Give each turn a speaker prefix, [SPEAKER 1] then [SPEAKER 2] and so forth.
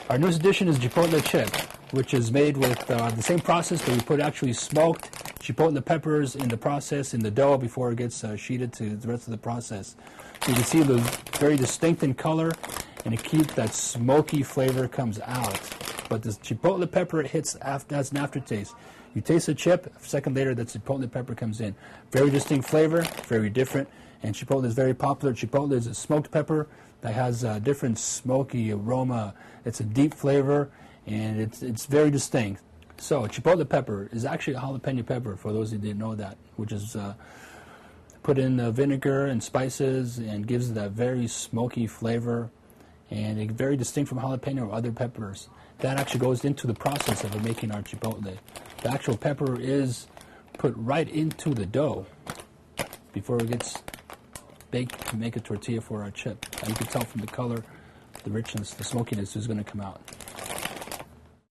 [SPEAKER 1] Our newest addition is Chipotle Chip, which is made with the same process, but we put actually smoked Chipotle peppers in the process, in the dough, before it gets sheeted to the rest of the process. So you can see the very distinct in color, and it keeps that smoky flavor comes out. But this Chipotle pepper hits as an aftertaste. You taste the chip, a second later that Chipotle pepper comes in. Very distinct flavor, very different, and Chipotle is very popular. Chipotle is a smoked pepper that has a different smoky aroma. It's a deep flavor, and it's very distinct. So Chipotle pepper is actually a jalapeno pepper, for those who didn't know that, which is put in vinegar and spices and gives that very smoky flavor, and it's very distinct from jalapeno or other peppers. That actually goes into the process of making our Chipotle. The actual pepper is put right into the dough before it gets baked to make a tortilla for our chip. And you can tell from the color, the richness, the smokiness is going to come out.